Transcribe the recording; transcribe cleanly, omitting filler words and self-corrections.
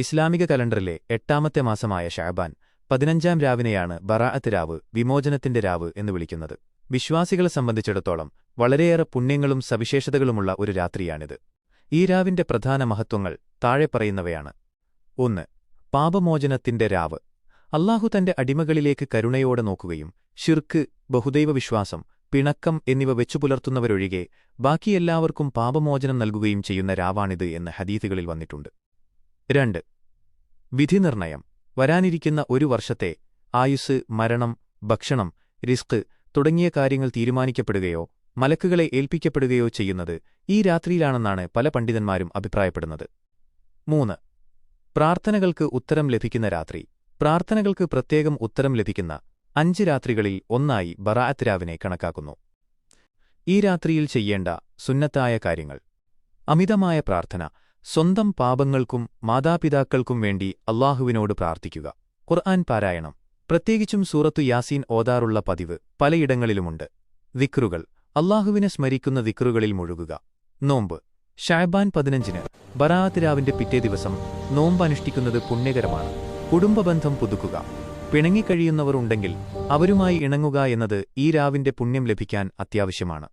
ഇസ്ലാമിക കലണ്ടറിലെ 8ാമത്തെ മാസമായ ശഅബാൻ 15ാം രാവിനെയാണ് ബറാഅത്ത് രാവ്, വിമോചനത്തിന്റെ രാവ് എന്ന് വിളിക്കുന്നത്. വിശ്വാസികളെ സംബന്ധിച്ചിടത്തോളം വളരെയേറെ പുണ്യങ്ങളും സവിശേഷതകളുമുള്ള ഒരു രാത്രിയാണിത്. ഈ രാവിന്റെ പ്രധാന മഹത്വങ്ങൾ താഴെ പറയുന്നവയാണ്. 1. പാപമോചനത്തിന്റെ രാവ്. അല്ലാഹു തന്റെ അടിമകളിലേക്ക് കരുണയോടെ നോക്കുകയും ശിർക്ക്, ബഹുദൈവവിശ്വാസം, പിണക്കം എന്നിവ വെച്ചുപുലർത്തുന്നവരൊഴികെ ബാക്കിയെല്ലാവർക്കും പാപമോചനം നൽകുകയും ചെയ്യുന്ന രാവാണിത് എന്ന് ഹദീഥുകളിൽ വന്നിട്ടുണ്ട്. 2. വിധിനിർണയം. വരാനിരിക്കുന്ന ഒരു വർഷത്തെ ആയുസ്, മരണം, ഭക്ഷണം, റിസ്ക് തുടങ്ങിയ കാര്യങ്ങൾ തീരുമാനിക്കപ്പെടുകയോ മലക്കുകളെ ഏൽപ്പിക്കപ്പെടുകയോ ചെയ്യുന്നത് ഈ രാത്രിയിലാണെന്നാണ് പല പണ്ഡിതന്മാരും അഭിപ്രായപ്പെടുന്നത്. 3. പ്രാർത്ഥനകൾക്ക് ഉത്തരം ലഭിക്കുന്ന രാത്രി. പ്രാർത്ഥനകൾക്ക് പ്രത്യേകം ഉത്തരം ലഭിക്കുന്ന 5 രാത്രികളിൽ ഒന്നായി ബറാഅത്ത് രാവിനെ കണക്കാക്കുന്നു. ഈ രാത്രിയിൽ ചെയ്യേണ്ട സുന്നത്തായ കാര്യങ്ങൾ: അമിതമായ പ്രാർത്ഥന. സ്വന്തം പാപങ്ങൾക്കും മാതാപിതാക്കൾക്കും വേണ്ടി അല്ലാഹുവിനോട് പ്രാർത്ഥിക്കുക. ഖുർആൻ പാരായണം, പ്രത്യേകിച്ചും സൂറത്തു യാസീൻ ഓതാറുള്ള പതിവ് പലയിടങ്ങളിലുമുണ്ട്. ദിക്റുകൾ. അല്ലാഹുവിനെ സ്മരിക്കുന്ന ദിക്റുകളിൽ മുഴുകുക. നോമ്പ്. ശഅബാൻ 15-ന് ബറാഅത്ത് രാവിന്റെ പിറ്റേ ദിവസം നോമ്പ് അനുഷ്ഠിക്കുന്നത് പുണ്യകരമാണ്. കുടുംബബന്ധം പുതുക്കുക. പിണങ്ങിക്കഴിയുന്നവർ ഉണ്ടെങ്കിൽ അവരുമായി ഇണങ്ങുക എന്നത് ഈ രാവിന്റെ പുണ്യം ലഭിക്കാൻ അത്യാവശ്യമാണ്.